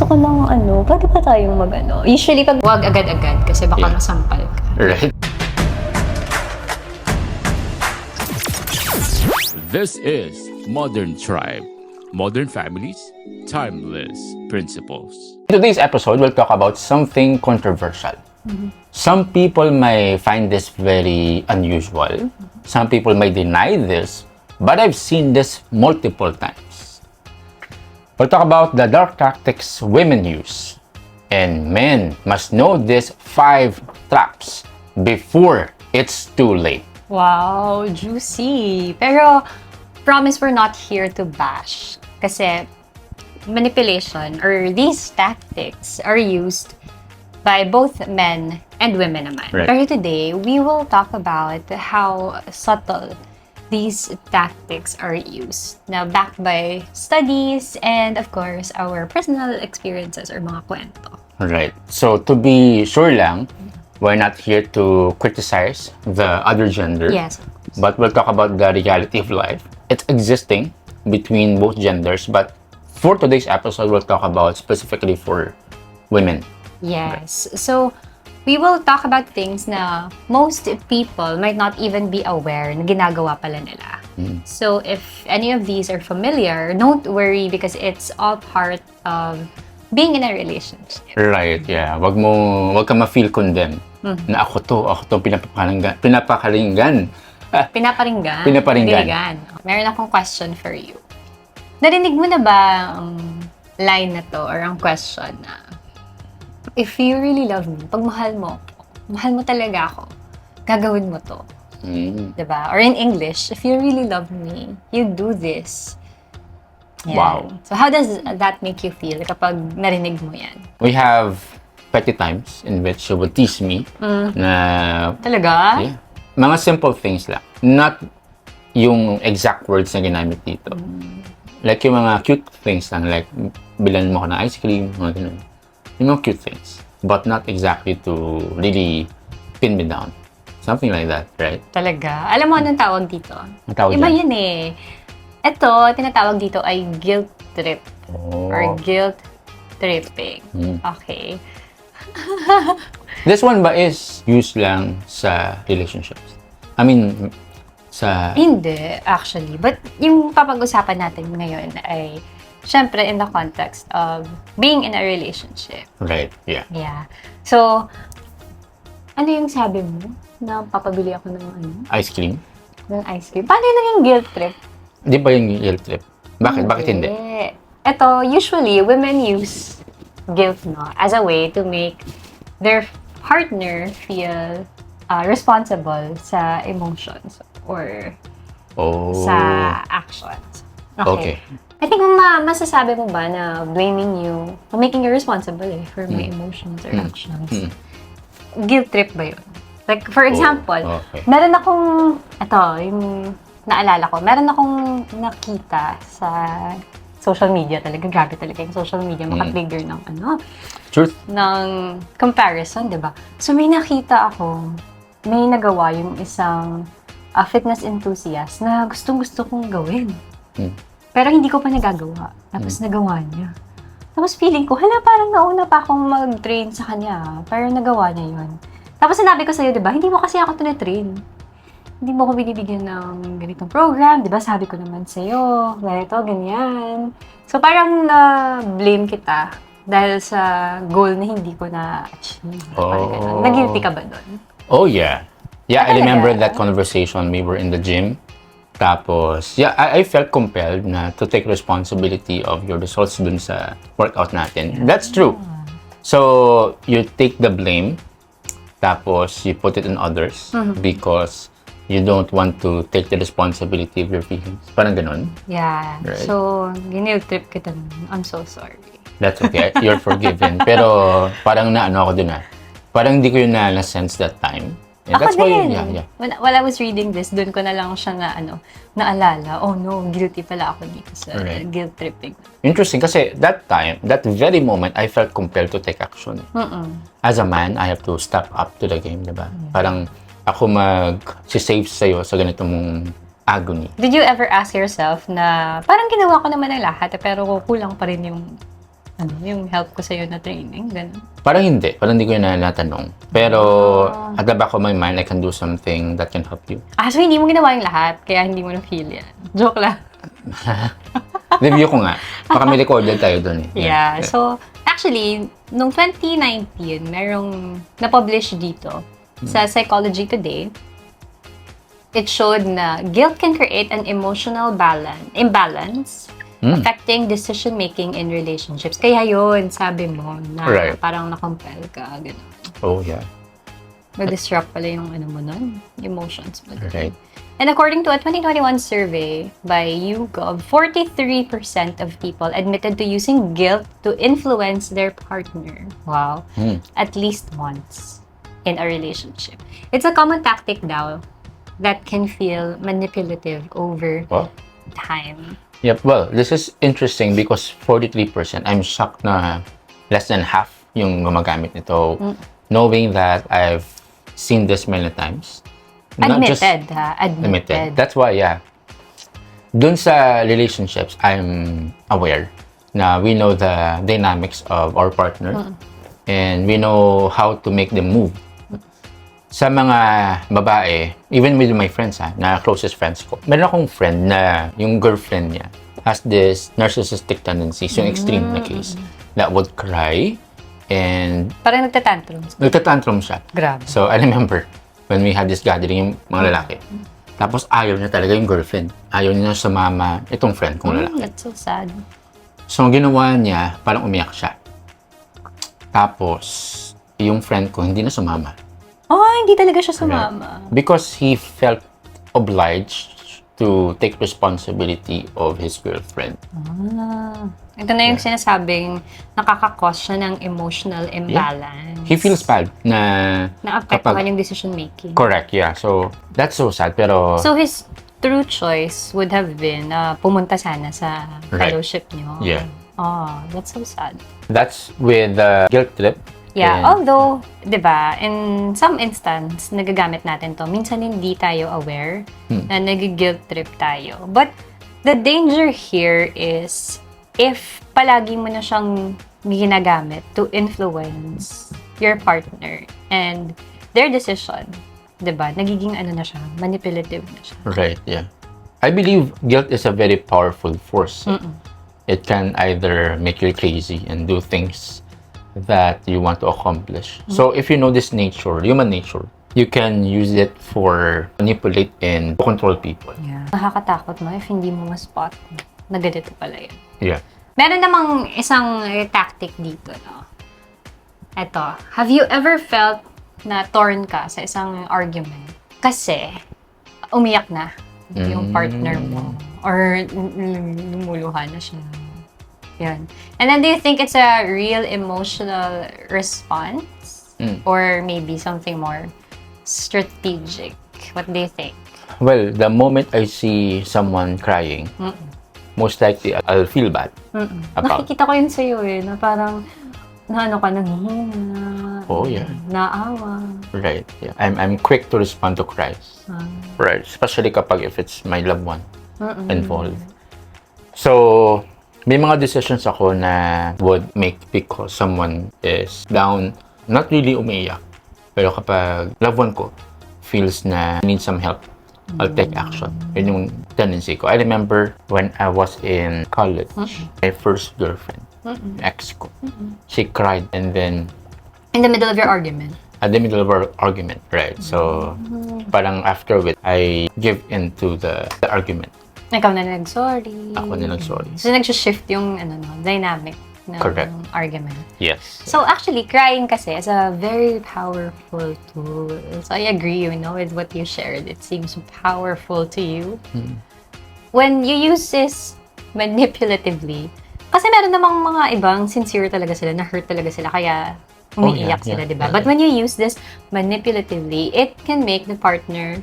gusto ko ng pwede ba tayong Usually, pag wag agad-agad kasi baka masampal ka. Right. This is Modern Tribe. Modern families, timeless principles. In today's episode, we'll talk about something controversial. Some people may find this very unusual. Some people may deny this, but I've seen this multiple times. We'll talk about the dark tactics women use. And men must know these 5 traps before it's too late. Wow, juicy. Pero, promise we're not here to bash. Kasi, manipulation or these tactics are used by both men and women naman. Right. Pero today, we will talk about how subtle these tactics are used. Now, backed by studies and, of course, our personal experiences or mga kwento. Right. So, to be sure lang, we're not here to criticize the other gender. Yes. But we'll talk about the reality of life. It's existing between both genders, but for today's episode, we'll talk about specifically for women. Yes. So, we will talk about things na most people might not even be aware na ginagawa pala nila. So, if any of these are familiar, don't worry because it's all part of being in a relationship. Right, yeah. Wag ka ma-feel condemned na ako to pinapakalinggan. Pinaparinggan. Pinaparinggan. Meron akong question for you. Narinig mo na ba ang line na to or ang question na if you really love me, pag mahal mo talaga ako, gagawin mo to. Diba? Or in English, if you really love me, you do this. Yan. Wow. So how does that make you feel kapag narinig mo yan? We have petty times in which she would tease me na Talaga? yeah, mga simple things lang. Not yung exact words na ginamit dito. Like yung mga cute things lang. Like, bilan mo ko ng ice cream, mga ganun. Yung mga cute things. But not exactly to really pin me down. Something like that, right? Talaga? Alam mo anong tawag dito? Ang tawag Iba dyan? yun eh. Ito, tinatawag dito ay guilt trip. Oh. Or guilt tripping. Hmm. Okay. This one ba is used lang sa relationships? I mean, sa... Hindi, actually. But yung papag-usapan natin ngayon ay syempre in the context of being in a relationship. Right, yeah. Yeah. So, ano yung sabi mo? Na papabili ako ng Ice cream? ng ice cream. Paano yun naging guilt trip? Di ba yung guilt trip? Bakit? Bakit hindi? Ito, usually, women use guilt as a way to make their partner feel responsible sa emotions or Oh. sa actions. Okay. I think masasabi mo ba na blaming you, making you responsible for my emotions or actions? Guilt trip ba yun? Like, for example, okay. meron akong, yung naalala ko, meron akong nakita sa social media talaga. Grabe talaga yung social media. Maka-trigger ng Truth. ng comparison, di ba? So, may nakita ako, may nagawa yung isang fitness enthusiast na gustong-gusto kong gawin. Pero hindi ko pa nagagawa. Tapos nagawa niya. Tapos feeling ko, parang nauna pa akong mag-train sa kanya. Pero nagawa niya yun. Tapos sinabi ko sa'yo, di ba, hindi mo kasi ako tine-train. Hindi mo ko binibigyan ng ganitong program. Di ba, sabi ko naman sa'yo, ganito, ganyan. So parang na-blame kita dahil sa goal na hindi ko na-achieve. Parang ganun. Nag-guilty ka ba doon? Oh, yeah. Yeah, I Talaga? remember that conversation. We were in the gym. Tapos, yeah, I felt compelled na to take responsibility of your results dun sa workout natin. That's true. So, you take the blame, tapos you put it on others because you don't want to take the responsibility of your feelings. Parang ganun. Yeah. Right. So, ginil-trip kita nun. I'm so sorry. That's okay. You're forgiven. Pero, parang ako dun Parang hindi ko yun na-sense that time. And that's why, yeah. While I was reading this, doon ko na lang siya naalala. Oh no, guilty pala ako dito sa guilt tripping. Interesting kasi that time, that very moment, I felt compelled to take action. As a man, I have to step up to the game, diba? Parang ako mag-save sa'yo sa ganito mong agony. Did you ever ask yourself na parang ginawa ko naman ang lahat pero kulang pa rin yung ano, yung help ko sa'yo na training, gano'n? Parang hindi ko yun natanong. Pero, at the back of my mind, I can do something that can help you. So hindi mo ginawa yung lahat, kaya hindi mo na-feel yan. Joke lang. Review ko nga. Baka may recorded tayo dun eh. Yeah. So, actually, nung 2019, merong na-publish dito sa Psychology Today. It showed na guilt can create an emotional imbalance affecting decision-making in relationships. Kaya yun, sabi mo, na Right. parang na-compel ka, gano'n. Oh, yeah. Mag-disrupt pala yung ano mo nun, emotions mo. Right. And according to a 2021 survey by YouGov, 43% of people admitted to using guilt to influence their partner. Wow. At least once in a relationship. It's a common tactic daw that can feel manipulative over Oh. time. Yep. Well, this is interesting because 43%, I'm shocked na less than half yung gumagamit nito, knowing that I've seen this many times. Admitted. That's why, yeah. Dun sa relationships, I'm aware na we know the dynamics of our partner and we know how to make them move. Sa mga babae, even with my friends na closest friends ko, meron akong friend na yung girlfriend niya has this narcissistic tendencies, yung extreme na case, that would cry and Parang nagtatantrum. nagtatantrum siya. Grabe. So, I remember when we had this gathering, yung mga lalaki. Tapos ayaw niya talaga yung girlfriend. Ayaw niya sumama itong friend kong lalaki. That's so sad. So, ang ginawa niya, parang umiyak siya. Tapos, yung friend ko hindi na sumama. Hindi talaga siya sumama. Because he felt obliged to take responsibility of his girlfriend. Ito na yung sinasabing nakaka-cause siya ng emotional imbalance. He feels bad na Na-apektuhan yung decision making. Correct, yeah. So, that's so sad. Pero, So his true choice would have been pumunta sana sa Right. fellowship niyo. Yeah. That's so sad. that's with the guilt trip. Yeah, And- although, 'di ba, in some instance nagagamit natin 'to. Minsan hindi tayo aware na nagi-guilt trip tayo. But the danger here is if palagi mo na siyang ginagamit to influence your partner and their decision, 'di ba? Nagiging ano na siya, manipulative na siya. Right, yeah. I believe guilt is a very powerful force. It can either make you crazy and do things that you want to accomplish. So if you know this nature, human nature, you can use it for manipulate and control people. Yeah. Nakakatakot mo if hindi mo ma-spot na ganito pala yun. Yeah. Meron namang isang tactic dito, no? Eto, have you ever felt na torn ka sa isang argument? Kasi, umiyak na yung partner mo. Or lumuluha na siya. Yan. And then, do you think it's a real emotional response? Or maybe something more strategic? What do you think? Well, the moment I see someone crying, most likely I'll feel bad about. Nakikita ko yun sa'yo na parang, ano ka, nanghihina. Oh, yeah. Naawa. Right. Yeah. I'm quick to respond to cries. Right. Especially kapag if it's my loved one involved. So, may mga decisions ako na would make because someone is down, not really umiiyak. Pero kapag loved one ko feels na need some help, I'll take action. Yun yung tendency ko. I remember when I was in college, my first girlfriend, ex ko, she cried and then In the middle of your argument. at the middle of our argument, right? So, parang after it, I give into the argument. Ikaw na nag-sorry. Ako na nag-sorry. So, nag-shift yung dynamic ng Correct. argument. Yes. So, actually, crying kasi is a very powerful tool. So, I agree, with what you shared. It seems powerful to you. When you use this manipulatively, kasi meron namang mga ibang sincere talaga sila, na-hurt talaga sila, kaya umiiyak sila, diba? But when you use this manipulatively, it can make the partner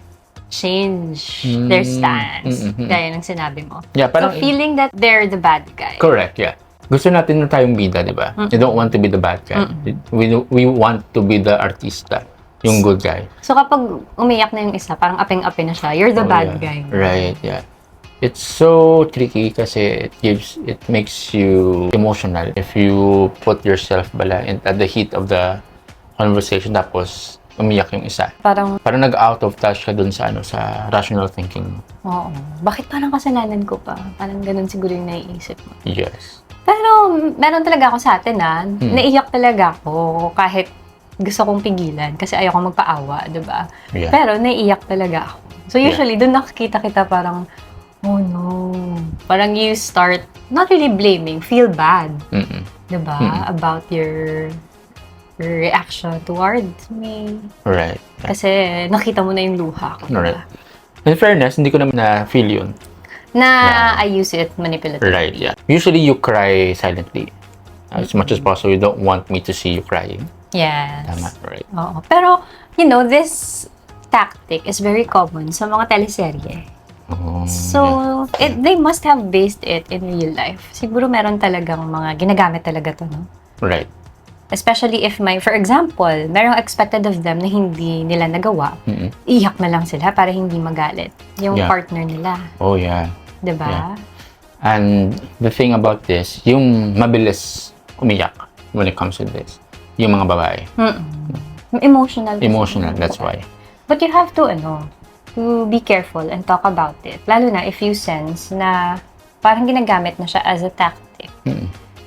change their stance. Gaya ng sinabi mo. Yeah, So, parang feeling that they're the bad guy. correct, yeah. Gusto natin na tayong bida, di ba? You don't want to be the bad guy. We want to be the artista, yung good guy. So, kapag umiyak na yung isa, parang apeng-ape na siya, you're the Oh, bad yeah. guy. Right, yeah. It's so tricky kasi it makes you emotional if you put yourself at the heat of the conversation tapos umiyak yung isa. Parang, Nag-out of touch ka dun sa sa rational thinking mo. oo. Bakit parang kasalanan ko pa? Parang ganun siguro yung naiisip mo. Yes. Pero, meron talaga ako sa atin, naiiyak talaga ako kahit gusto kong pigilan kasi ayoko magpaawa, diba? Yeah. Pero, naiiyak talaga ako. So, usually, dun nakikita kita parang, oh no. Parang you start, not really blaming, feel bad. Diba? About your reaction towards me. Right. Kasi nakita mo na yung luha ko. Diba? Right. In fairness, hindi ko naman na-feel yun. Na I use it manipulatively. Right, yeah. Usually, you cry silently. As much as possible, you don't want me to see you crying. Yes. Tama, right. Oo. Pero, this tactic is very common sa mga teleserye. Oh, So, they must have based it in real life. Siguro meron talagang mga ginagamit talaga to, no? right. Especially if for example, merong expected of them na hindi nila nagawa, iyak na lang sila para hindi magalit yung Yeah. partner nila. Oh, yeah. Diba? Yeah. And the thing about this, yung mabilis umiyak when it comes to this, yung mga babae. Emotional. Emotional, that's why. But you have to, to be careful and talk about it. Lalo na if you sense na parang ginagamit na siya as a tactic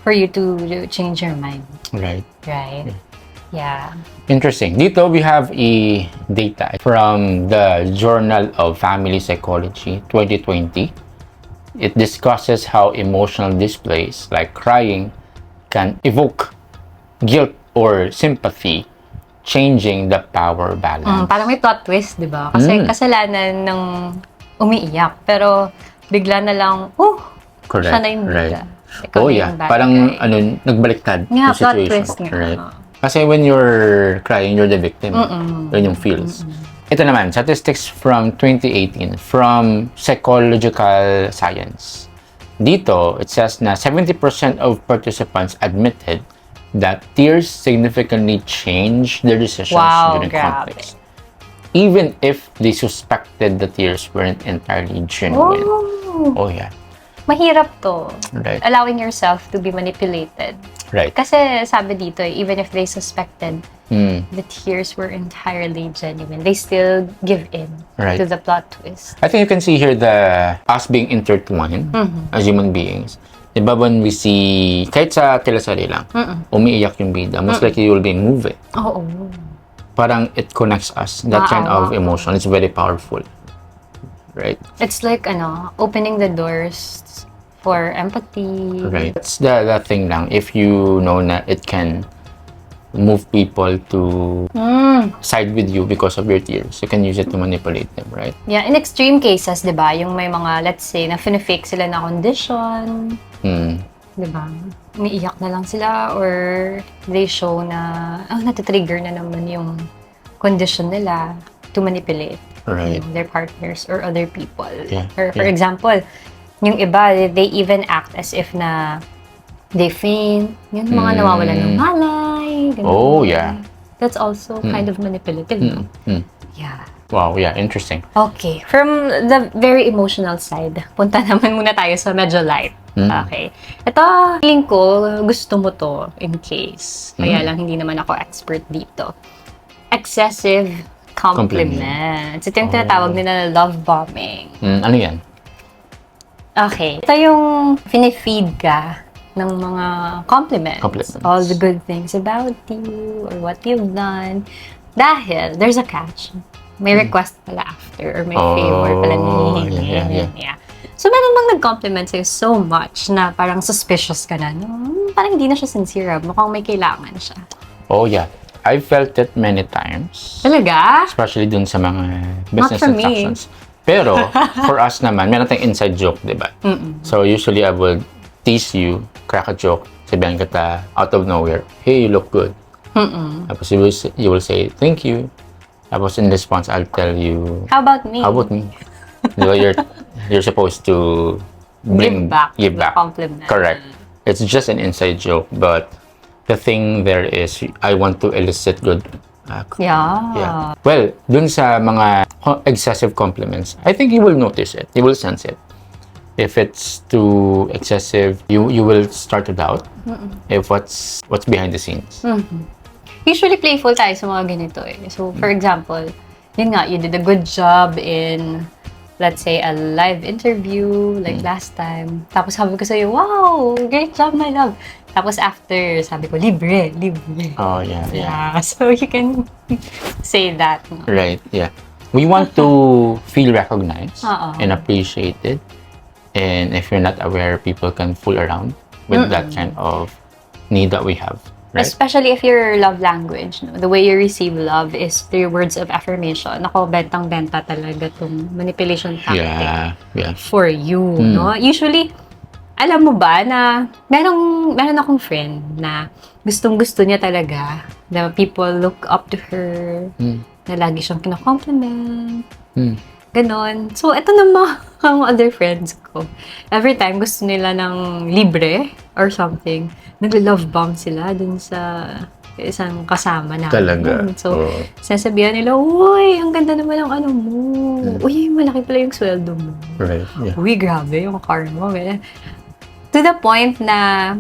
for you to change your mind. Right. Right? Yeah. Interesting. Dito, we have a data from the Journal of Family Psychology 2020. It discusses how emotional displays like crying can evoke guilt or sympathy, changing the power balance. Parang may plot twist, di ba? Kasi kasalanan ng umiiyak. Pero bigla na lang, Correct. siya na yung bida. Right. Ikaw Oh na yeah, yung bad parang guy. nagbaliktad Yeah, yung plot situation. twist nga. Right. Kasi when you're crying, you're the victim. Yun yung feels. Ito naman, statistics from 2018 from Psychological Science. Dito, it says na 70% of participants admitted that tears significantly change their decisions during grabe. conflicts. Even if they suspected the tears weren't entirely genuine. Oh yeah. Mahirap to. Right. Allowing yourself to be manipulated. Right. Kasi sabi dito, even if they suspected the tears were entirely genuine, they still give in Right. to the plot twist. I think you can see here us being intertwined as human beings. Diba when we see, kahit sa teleserye lang, umiiyak yung bida, most likely you will be moved. Oo. Parang it connects us. That kind of emotion. It's very powerful. Right? It's like, opening the doors for empathy. Right. That's the thing lang. If you know na it can move people to side with you because of your tears, you can use it to manipulate them, right? Yeah, in extreme cases, di ba, yung may mga, let's say, na fake sila na condition, di ba? Umiiyak na lang sila or they show na, natitrigger na naman yung condition nila to manipulate Right. their partners or other people. Yeah, Or for yeah. example, yung iba, they even act as if na they faint. Yung mga nawawalan ng malay. Ganun. Oh, yeah. That's also kind of manipulative, no? Yeah. Wow, yeah, interesting. Okay. From the very emotional side, punta naman muna tayo sa medyo light. Okay. Ito, feeling ko, gusto mo to in case. Kaya lang hindi naman ako expert dito. Excessive compliments. Ito yung tinatawag nila na love bombing. Ano yan? Okay. Ito yung pinifeed ka ng mga compliments. All the good things about you or what you've done. Dahil, there's a catch. May request pala after or may favor pala nihihingi. Yeah. So, meron bang nag-compliment sa'yo so much na parang suspicious ka na? Parang hindi na siya sincere. Mukhang may kailangan siya. Oh, yeah. I felt it many times. Talaga? Especially dun sa mga Not business for me. transactions. Pero, for us naman, meron tayong inside joke, di ba? So, usually I would tease you, crack a joke, sabihan kita out of nowhere, hey, you look good. Tapos you will say, thank you. Tapos in response, I'll tell you, How about me? how about me? Di ba, you're supposed to Give back give the back. compliment. Correct. It's just an inside joke, but the thing there is, I want to elicit good. Yeah. Well, dun sa mga excessive compliments, I think you will notice it. You will sense it. If it's too excessive, you will start to doubt if what's behind the scenes. Usually playful tayo sa mga ganito eh. So, for example, yun nga, you did a good job in, let's say, a live interview, like last time. Tapos sabi ko sa'yo, wow, great job, my love. Tapos after, sabi ko, libre. Oh, yeah. Yeah, so you can say that. No? Right, yeah. We want to feel recognized Oo. and appreciated. And if you're not aware, people can fool around with that kind of need that we have. Right? Especially if your love language, no? The way you receive love is through words of affirmation. Ako, bentang-benta talaga tong manipulation tactic Yeah. for you, no? Usually, alam mo ba na meron akong friend na gustong-gusto niya talaga na people look up to her, na lagi siyang kino-compliment, ganon. So, eto na mga other friends ko. Every time gusto nila ng libre or something, nag-love bomb sila dun sa isang kasama namin. Talaga. So, sasabihan nila, uy, ang ganda naman ng ano mo. Uy, malaki pala yung sweldo mo. Right, yeah. Uy, grabe yung car mo. Ganyan. To the point na,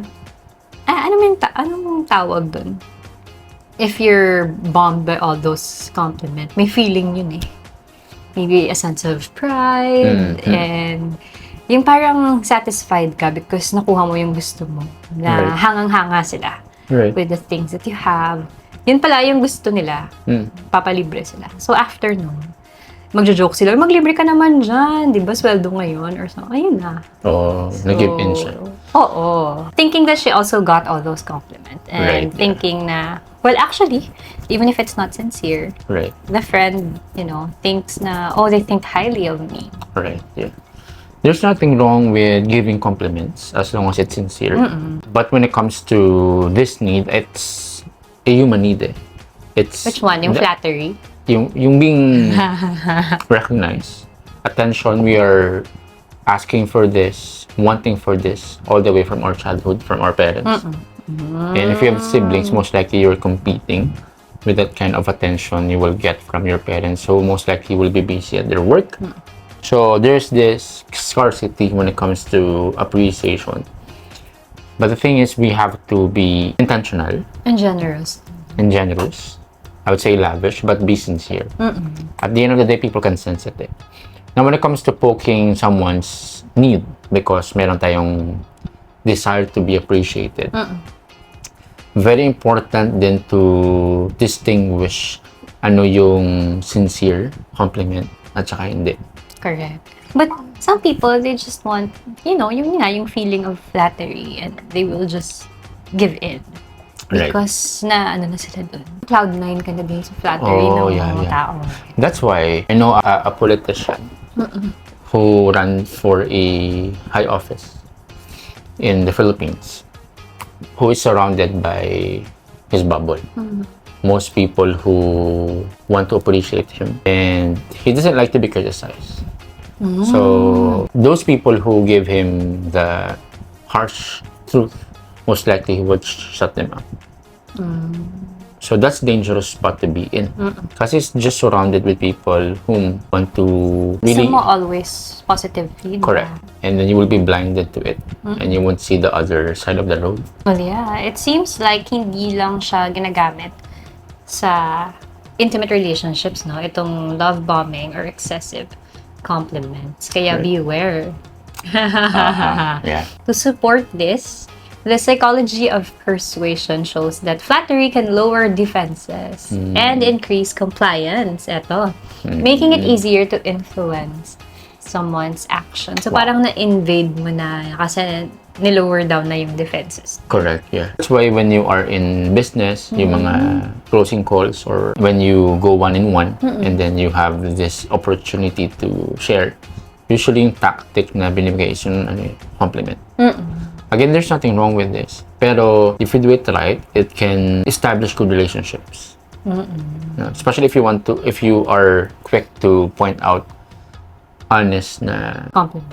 anong tawag dun? If you're bombed by all those compliments, may feeling yun eh. Maybe a sense of pride and yung parang satisfied ka because nakuha mo yung gusto mo. Na hangang-hanga sila with the things that you have. Yun pala yung gusto nila. Papalibre sila. So after nun, magjo-joke sila, maglibre ka naman dyan, di ba, sweldo ngayon, or so, ayun na. Oh, nag-give in siya. Oo. Thinking that she also got all those compliments. And thinking na, well, actually, even if it's not sincere, the friend, thinks na, they think highly of me. Right, yeah. There's nothing wrong with giving compliments as long as it's sincere. But when it comes to this need, it's a human need eh. It's Which one? Yung flattery? Yung being recognized, attention, we are asking for this, wanting for this, all the way from our childhood, from our parents. And if you have siblings, most likely you're competing with that kind of attention you will get from your parents. So most likely you will be busy at their work. So there's this scarcity when it comes to appreciation. But the thing is, we have to be intentional and generous. I would say lavish, but be sincere. At the end of the day, people can sense it. Now, when it comes to poking someone's need, because meron tayong desire to be appreciated, very important din to distinguish ano yung sincere compliment at saka hindi. Correct. But some people, they just want, yung feeling of flattery and they will just give in. Because na sila dun. Cloud9 ka na din sa flattery ng mga tao. That's why I know a politician who ran for a high office in the Philippines, who is surrounded by his bubble. Most people who want to appreciate him, and he doesn't like to be criticized. So those people who give him the harsh truth, most likely he would shut them up. So that's dangerous spot to be in. Kasi it's just surrounded with people whom want to really... Some always positive feedback. Correct. And then you will be blinded to it. And you won't see the other side of the road. Well, yeah. It seems like hindi lang siya ginagamit sa intimate relationships, no? Itong love bombing or excessive compliments. Kaya beware. Yeah. To support this, the psychology of persuasion shows that flattery can lower defenses and increase compliance. Ito. Making it easier to influence someone's action. So parang na-invade mo na kasi nilower down na yung defenses. Correct, yeah. That's why when you are in business, yung mga closing calls or when you go one-on-one and then you have this opportunity to share, usually yung tactic na binibigay is yung compliment. Again, there's nothing wrong with this. Pero if you do it right, it can establish good relationships. Especially if you are quick to point out honest na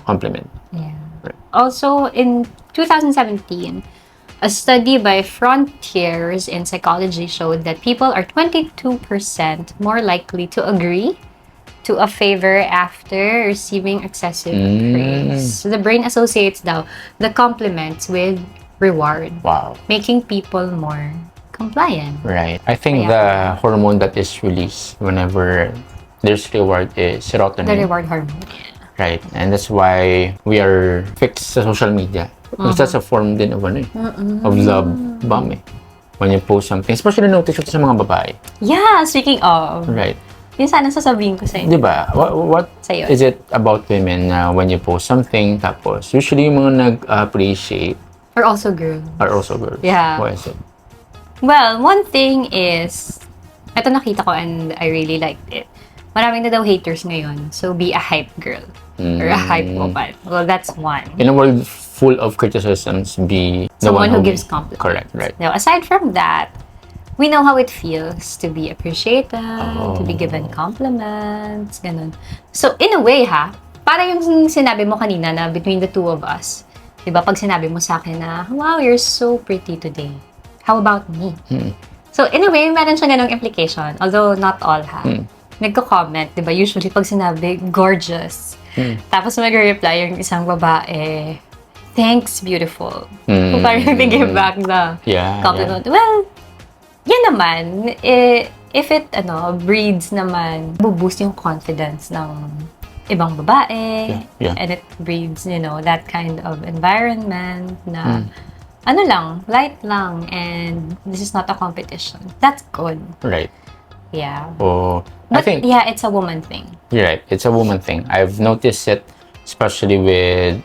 compliment. Yeah. Right. Also, in 2017, a study by Frontiers in Psychology showed that people are 22% more likely to agree to a favor after receiving excessive praise. So the brain associates daw the compliments with reward, Wow. making people more compliant. Right. I think Kaya- the hormone that is released whenever there's reward is serotonin. The reward hormone. Right. And that's why we are fixed sa social media. Because that's a form din of of love bomb eh. When you post something, especially notice ito sa mga babae. Yeah, speaking of, Right. yun sana sasabihin ko sa inyo. Di ba? What Sa'yo. is it about women na when you post something, tapos usually yung mga nag-appreciate Or also girls. are also girls. Yeah. Why is it? Well, one thing is, ito nakita ko and I really liked it. Maraming na daw haters ngayon. So, be a hype girl. Or a hype woman. Well, that's one. In a world full of criticisms, be the Someone one who gives compliments. Correct, right. Now, aside from that, we know how it feels to be appreciated, to be given compliments, ganun. So, in a way, para yung sinabi mo kanina na between the two of us, di ba, pag sinabi mo sa akin na, wow, you're so pretty today. How about me? So, in a way, meron siyang ganung implication. Although, not all, Nagko-comment, di ba, usually pag sinabi, gorgeous. Tapos mag-reply yung isang babae, thanks, beautiful. So, parang they give back the compliment. Well, yan naman, if it, breeds naman, boost yung confidence ng ibang babae, and it breeds, that kind of environment na, light lang, and this is not a competition. That's good. Right. Yeah. Oh, But I think yeah, it's a woman thing. you're right. It's a woman thing. I've noticed it, especially with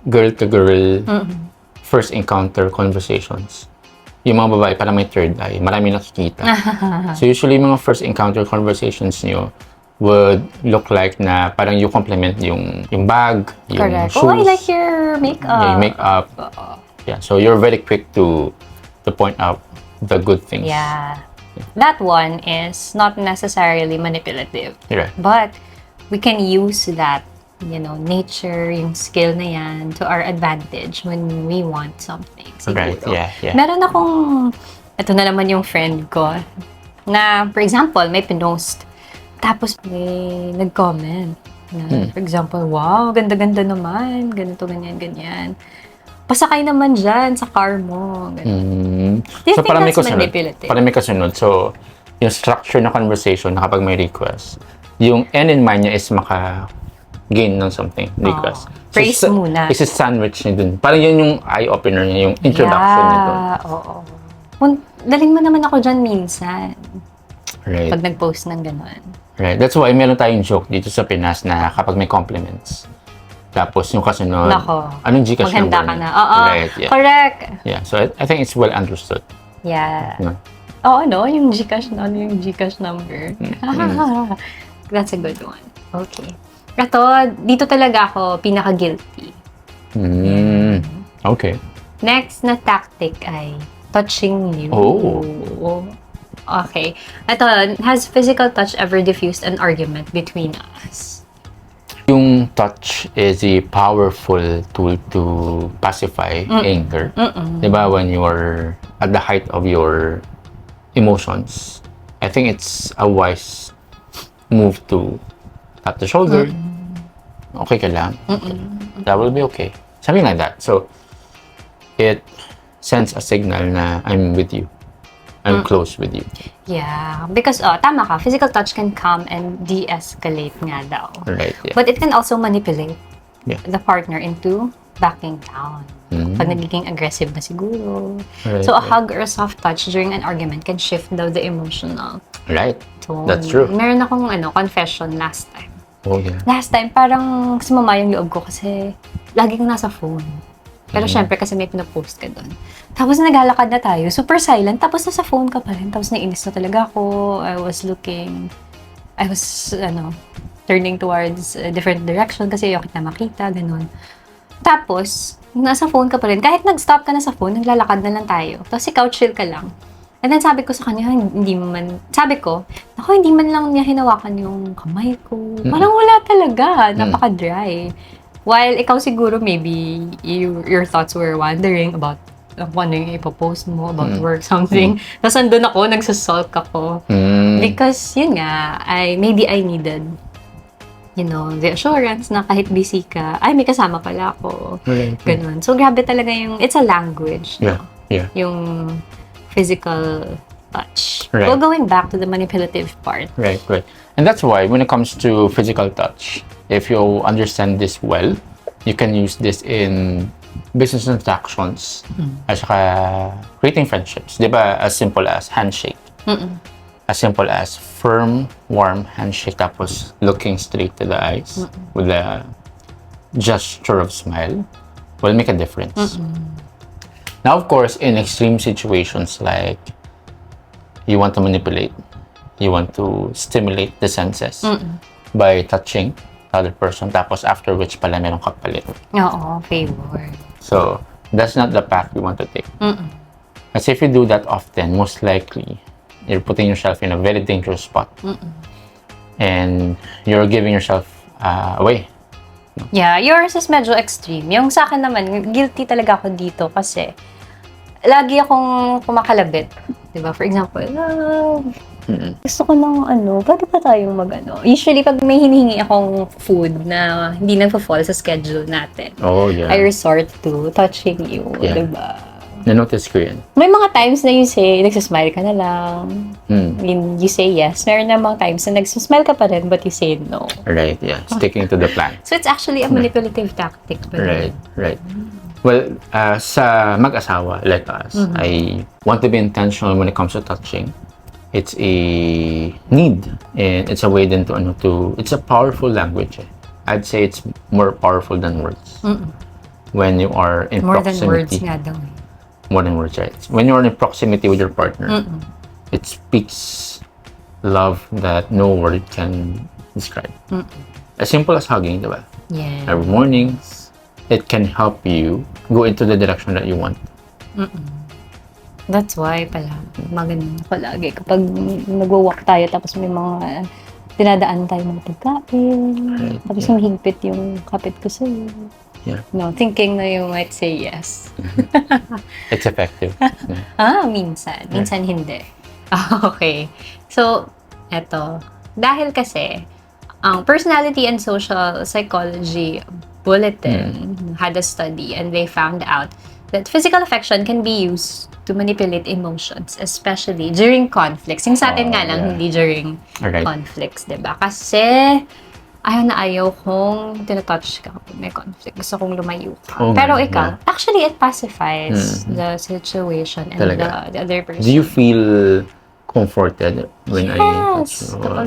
girl-to-girl first encounter conversations. Yung mga babae parang may third eye. Marami nakikita. So usually, mga first encounter conversations nyo would look like na parang you compliment yung bag, yung Correct. shoes. Oh, I like your makeup. Yung makeup. Yeah, so you're very quick to point out the good things. Yeah. That one is not necessarily manipulative. Right. But we can use that, nature, yung skill na yan to our advantage when we want something. Right, Siguro. yeah. Meron akong, ito na naman yung friend ko, na, for example, may pinost. Tapos may nag-comment. Na, for example, wow, ganda-ganda naman. Ganito, ganyan, ganyan. Pasakay naman dyan sa car mo. Do you So think parang may that's kasunod. manipulative? Parang may kasunod. So, yung structure na conversation na kapag may request, yung end in mind niya is maka-gain ng something, request. Praise muna. Is sandwich niya dun. Parang yun yung eye-opener niya, yung introduction niya dun. Oo. Daling mo naman ako dyan minsan. Right. Pag nag-post ng gano'n. Right. That's why meron tayong joke dito sa Pinas na kapag may compliments, tapos yung kasunod, Nako. anong Gcash Maghanda number ka niya? na. Oo. Right, yeah. Correct. Yeah, so I think it's well understood. Yeah. No? Oo, yung Gcash number. That's a good one. Okay. Ito, dito talaga ako pinaka-guilty. Okay. Next na tactic ay touching you. Oh. Okay. Ito, has physical touch ever diffused an argument between us? Yung touch is a powerful tool to pacify anger. Diba? When you're at the height of your emotions, I think it's a wise move to tap the shoulder. Okay ka lang. That will be okay. Something like that. So, it sends a signal na I'm with you. I'm close with you. Yeah. Because, tama ka, physical touch can calm and de-escalate nga daw. Right, yeah. But it can also manipulate Yeah. the partner into backing down. Pag nagiging aggressive na siguro. Right, So, a right. hug or a soft touch during an argument can shift daw the emotional Right. tone. That's true. Meron akong confession last time. Oh, yeah. Last time, parang sumama yung loob ko kasi lagi kang nasa phone. Pero syempre kasi may pinapost ka doon. Tapos naglalakad na tayo, super silent, tapos nasa phone ka pa rin. Tapos nainis na talaga ako. I was turning towards a different direction kasi ayoko na makita, ganun. Tapos, nasa phone ka pa rin. Kahit nag-stop ka na sa phone, naglalakad na lang tayo. Tapos ikaw, chill ka lang. And then sabi ko sa kanya, hindi man lang niya hinawakan yung kamay ko. Parang wala talaga. Napaka-dry. While ikaw siguro, maybe, your thoughts were wondering about ano yung ipopost mo, about work, something. Tapos andun ako, nagsasulk ako. Because, yun nga, maybe I needed the assurance na kahit busy ka, ay, may kasama pala ako. Right. Ganun. So, grabe talaga it's a language. Yeah. No? Yeah. Yung physical touch. Right. Well, going back to the manipulative part. Right. And that's why when it comes to physical touch, if you understand this well, you can use this in business transactions at saka creating friendships. Di ba? As simple as handshake. As simple as firm, warm handshake tapos looking straight to the eyes with a gesture of smile will make a difference. Now, of course, in extreme situations like you want to manipulate, you want to stimulate the senses by touching the other person tapos after which pala merong kapalit. Oo, favor. So, that's not the path we want to take. As if you do that often, most likely, you're putting yourself in a very dangerous spot. And you're giving yourself away. Yeah, yours is medyo extreme. Yung sa akin naman, guilty talaga ako dito kasi lagi akong kumakalabit. Diba? For example, gusto ko ng pwede ba tayong Usually, pag may hinihingi akong food na hindi nagpa-fall sa schedule natin, Oh, yeah. I resort to touching you, Yeah. diba? Na-notice ko yan. May mga times na you say, nagsasmile ka na lang. You say yes. Meron na mga times na nagsasmile ka pa rin, but you say no. Right, yeah. Sticking to the plan. So, it's actually a manipulative tactic. Right. Well, sa mag-asawa like us, I want to be intentional when it comes to touching. It's a need, and it's a way din to it's a powerful language. I'd say it's more powerful than words. When you are in More than proximity. words nga daw. More than words, right? When you're in proximity with your partner, it speaks love that no word can describe. As simple as hugging, diba? Yeah. Every morning, it can help you go into the direction that you want. That's why pala, maganda ako lagi. Kapag nagwa-walk tayo, tapos may mga dinadaan tayo ng pagkain, Right, tapos yeah. humihigpit yung kapit ko sa'yo. Yeah. No, thinking na you might say yes. It's effective. Yeah. Minsan. Minsan hindi. Okay. So, eto. Dahil kasi, ang Personality and Social Psychology Bulletin had a study and they found out that physical affection can be used to manipulate emotions, especially during conflicts. Yung sa atin nga lang, yeah. hindi during Alright. conflicts, diba? Kasi, ayaw kong tinatouch ka kapag may conflict. Gusto kong lumayo ka. Oh, Pero man, ikaw, yeah. actually, it pacifies the situation and Talaga. the other person. Do you feel comforted when I touch Yes! you? Kapag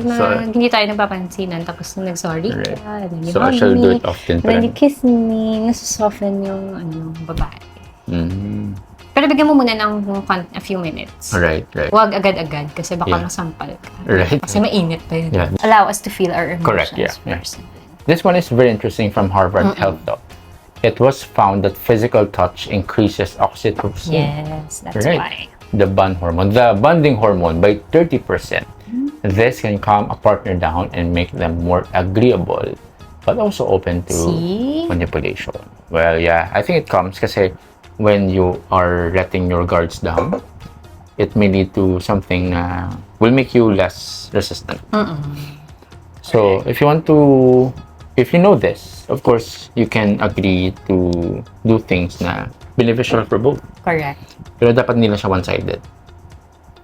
hindi tayo nagpapansinan, tapos nag-sorry Right. ka, then you So, I hug shall do me, it often. then you kiss me, nasusoften yung babae. Pero bigyan mo muna ng a few minutes. Right. Huwag agad-agad kasi baka Yeah. masampal ka. Right. Kasi mainit pa yun. Yeah. Allow us to feel our Correct, emotions yeah. first. This one is very interesting from Harvard Health Talk. It was found that physical touch increases oxytocin, Yes, that's Right. why. the bonding hormone, by 30%. This can calm a partner down and make them more agreeable, but also open to See? manipulation. Well, yeah, I think it comes kasi when you are letting your guards down, it may lead to something na will make you less resistant. So, if you know this, of course, you can agree to do things na beneficial for both. Correct. Pero dapat nila siya one-sided.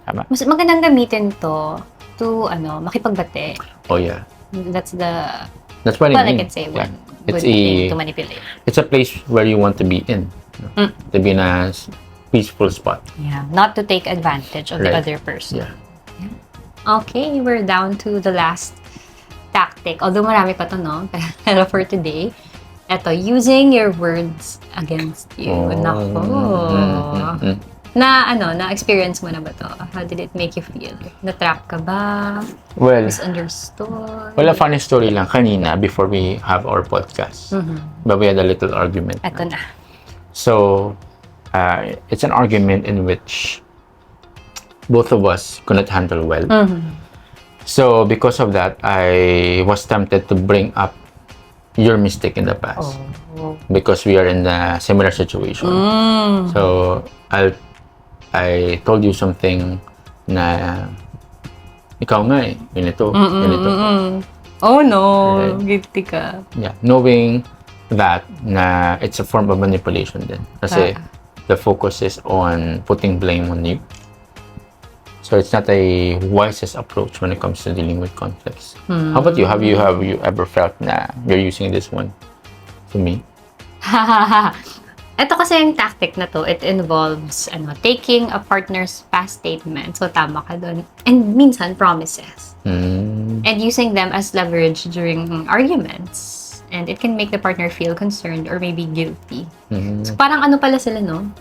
Tama? Mas magandang gamitin to makipagbate. Oh, yeah. That's That's what I I mean. can say Yeah. one It's good thing to manipulate. It's a place where you want to be in. To be in a peaceful spot. Yeah, not to take advantage of the Right. other person. Yeah. Okay, we're down to the last tactic. Although marami pa to, no? Pero for today, eto, using your words against you. Oh. Nako. Na-experience mo na ba to? How did it make you feel? Na-trap ka ba? Well, Misunderstood? a funny story lang kanina before we have our podcast. But we had a little argument. Eto na. So, it's an argument in which both of us could not handle well. So, because of that, I was tempted to bring up your mistake in the past. Because we are in a similar situation. So, I told you something na ikaw nga ganito. Oh no, Right. guilty ka. Yeah, knowing that na it's a form of manipulation din. Kasi the focus is on putting blame on you. So it's not a wisest approach when it comes to dealing with conflicts. How about you? Have you ever felt na you're using this one to me? Ito kasi yung tactic na to, it involves taking a partner's past statement, so tama ka doon, and minsan promises. And using them as leverage during arguments. And it can make the partner feel concerned or maybe guilty. So parang ano pala sila, no?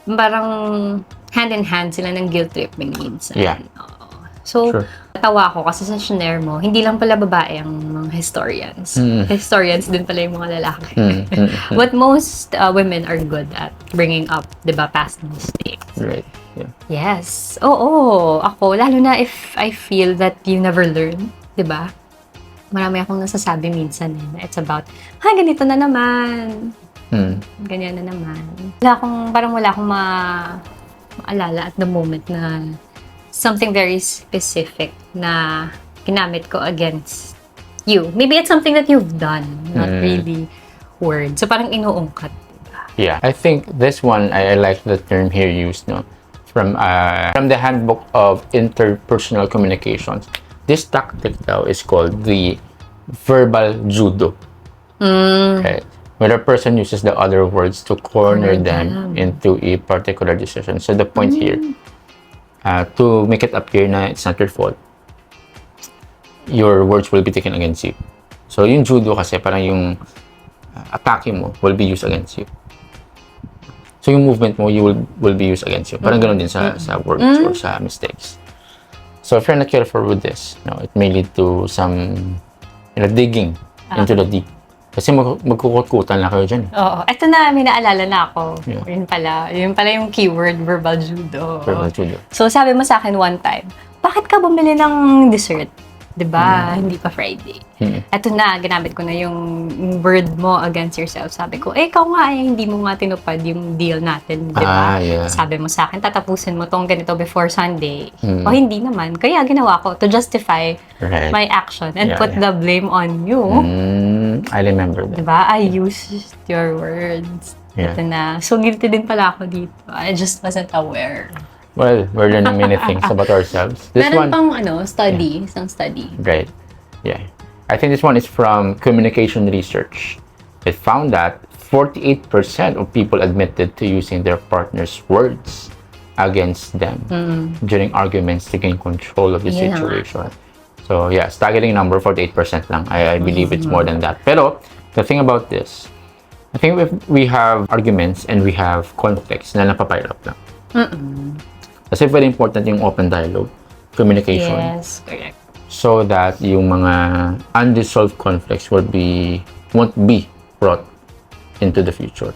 Parang hand in hand sila ng guilt tripping minsan. Yeah. Oo. So, Sure. natawa ko kasi sa shinare mo, hindi lang pala babae ang mga historians. Historians din pala yung mga lalaki. But most women are good at bringing up, di ba, past mistakes. Right. Yeah. Yes. Oo. Ako, lalo na if I feel that you never learn, di ba? Marami akong nasasabi minsan na it's about, ganito na naman. Ganyan na naman. Wala akong maalala at the moment na something very specific na ginamit ko against you. Maybe it's something that you've done, not really words. So parang inuungkat, diba? Yeah. I think this one, I like the term here used, no? From the Handbook of Interpersonal Communications. This tactic daw is called the verbal judo. Right? Where a person uses the other words to corner them into a particular decision. So the point here, to make it appear na it's not your fault, your words will be taken against you. So yung judo kasi parang yung atake mo will be used against you. So yung movement mo will be used against you. Parang ganun din sa words or sa mistakes. So if you're not careful with this, it may lead to some digging into the deep. Kasi magkukutkutan na kayo dyan. Oo. Ito na, may naalala na ako. Yeah. Yun pala yung keyword, verbal judo. Verbal judo. So sabi mo sa akin one time, bakit ka bumili ng dessert? Diba? Hindi pa Friday. Ito na, ginamit ko na yung word mo against yourself. Sabi ko, ikaw nga hindi mo nga tinupad yung deal natin, diba? Yeah. Sabi mo sa akin, tatapusin mo tong ganito before Sunday. O hindi naman. Kaya ginawa ko to justify my action and put the blame on you. I remember that. Diba? I used your words. Yeah. Ito na. So, guilty din pala ako dito. I just wasn't aware. Well, we're learning many things about ourselves. This Meron one, pang study, isang study. right? Yeah, I think this one is from communication research. It found that 48% of people admitted to using their partner's words against them during arguments to gain control of the Yun na nga. situation. So yeah, staggering number, 48% lang. I believe it's more than that. Pero the thing about this, I think if we have arguments and we have conflicts na napapile up lang. Kasi very important yung open dialogue, communication. Yes, correct. So that yung mga unresolved conflicts won't be brought into the future.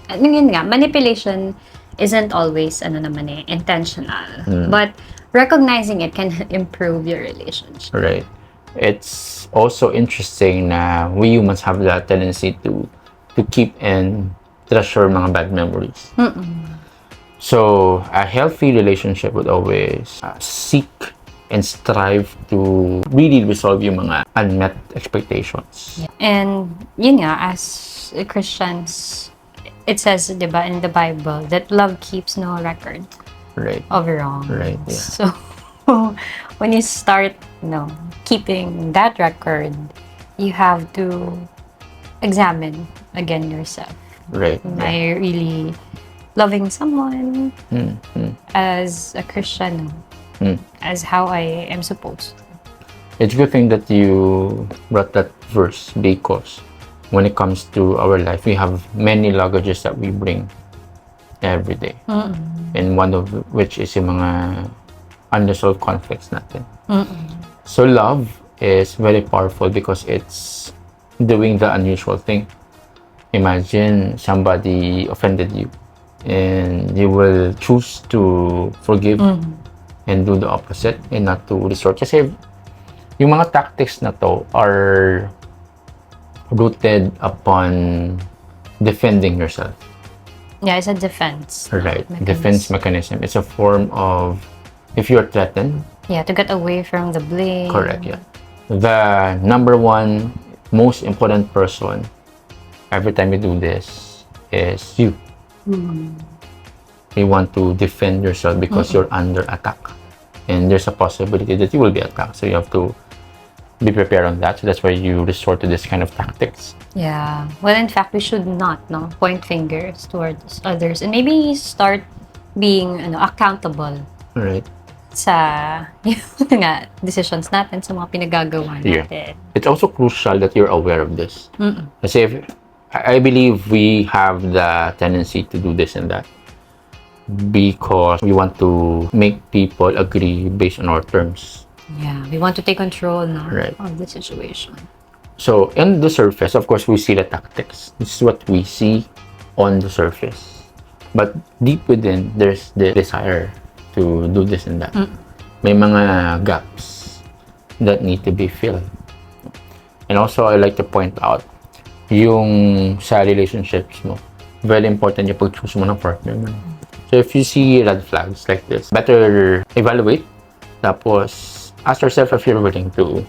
At yun nga, manipulation isn't always intentional. But recognizing it can improve your relationship. Right. It's also interesting na we humans have that tendency to keep and treasure mga bad memories. So, a healthy relationship would always seek and strive to really resolve yung mga unmet expectations. And yun nga, as Christians, it says, diba, in the Bible, that love keeps no record Right. of wrongs. Right, yeah. So, when you start, keeping that record, you have to examine again yourself. Right. Am I really loving someone as a Christian, as how I am supposed to? It's a good thing that you brought that verse because when it comes to our life, we have many luggages that we bring every day. And one of which is yung mga unresolved conflicts natin. So love is very powerful because it's doing the unusual thing. Imagine somebody offended you and you will choose to forgive and do the opposite and not to resort. Kasi yung mga tactics na to are rooted upon defending yourself. Yeah, it's a defense. Right. mechanism. Defense mechanism. It's a form of, if you're threatened, Yeah, to get away from the blame. correct, yeah. the number one most important person every time you do this is you. You want to defend yourself because you're under attack, and there's a possibility that you will be attacked, so you have to be prepared on that. So that's why you resort to this kind of tactics. Yeah. Well, in fact, we should not point fingers towards others and maybe start being accountable Right. sa yun nga, decisions natin, sa mga pinagagawa natin. It's also crucial that you're aware of this. Kasi I believe we have the tendency to do this and that because we want to make people agree based on our terms. Yeah, we want to take control Right. of the situation. So, in the surface, of course, we see the tactics. This is what we see on the surface. But deep within, there's the desire to do this and that. May mga gaps that need to be filled. And also, I like to point out, yung sa relationships mo, very important yung pag-choose mo ng partner mo. So, if you see red flags like this, better evaluate. Tapos, ask yourself if you're willing to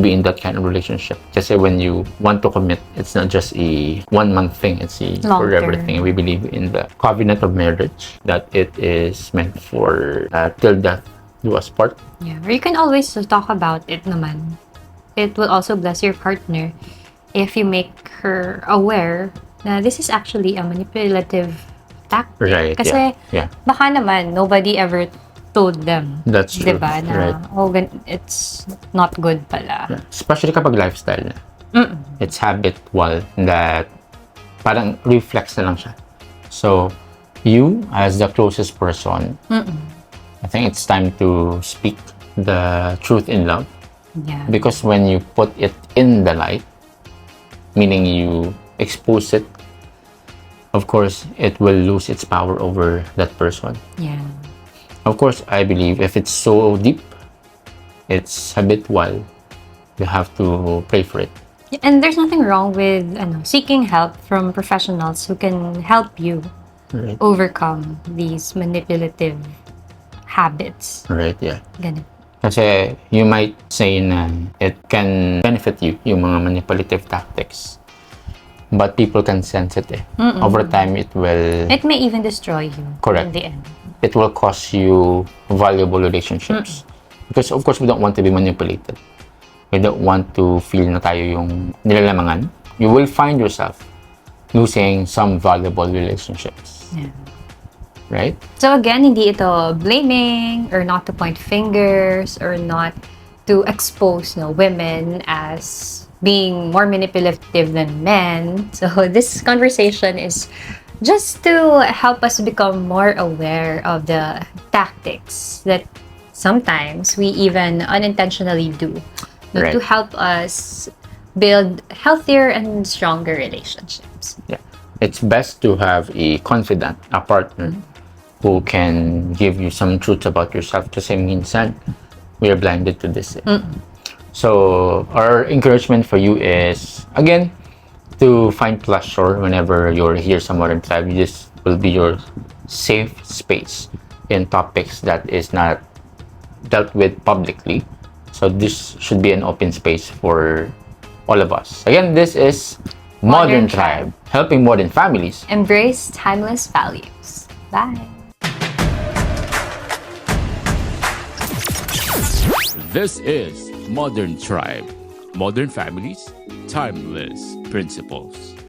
be in that kind of relationship. Kasi when you want to commit, it's not just a one-month thing. It's a forever thing. We believe in the covenant of marriage, that it is meant for till death do us part. Yeah, or you can always talk about it naman. It will also bless your partner if you make her aware na this is actually a manipulative tactic. Right, Kasi yeah. baka naman nobody ever told them. That's true. Diba? Na, Right. it's not good pala. Yeah. Especially kapag lifestyle na. It's habitual that parang reflex na lang siya. So, you as the closest person, I think it's time to speak the truth in love. Yeah. Because when you put it in the light, meaning you expose it, of course, it will lose its power over that person. Yeah. Of course, I believe if it's so deep, it's habitual, you have to pray for it. And there's nothing wrong with seeking help from professionals who can help you Right. overcome these manipulative habits. Right, yeah. Ganun. Kasi you might say na it can benefit you, yung mga manipulative tactics. But people can sense it eh. Over time, it will... It may even destroy you. Correct. In the end. It will cost you valuable relationships. Because of course, we don't want to be manipulated. We don't want to feel na tayo yung nilalamangan. You will find yourself losing some valuable relationships. Yeah. Right? So again, hindi ito blaming or not to point fingers or not to expose women as being more manipulative than men. So this conversation is just to help us become more aware of the tactics that sometimes we even unintentionally do Right. to help us build healthier and stronger relationships. Yeah. It's best to have a confidant, a partner, who can give you some truths about yourself. Kasi minsan, we are blinded to this. So, our encouragement for you is, again, to find pleasure whenever you're here sa Modern Tribe. This will be your safe space in topics that is not dealt with publicly. So, this should be an open space for all of us. Again, this is Modern Tribe, helping modern families Embrace timeless values. Bye. This is Modern Tribe. Modern families, timeless principles.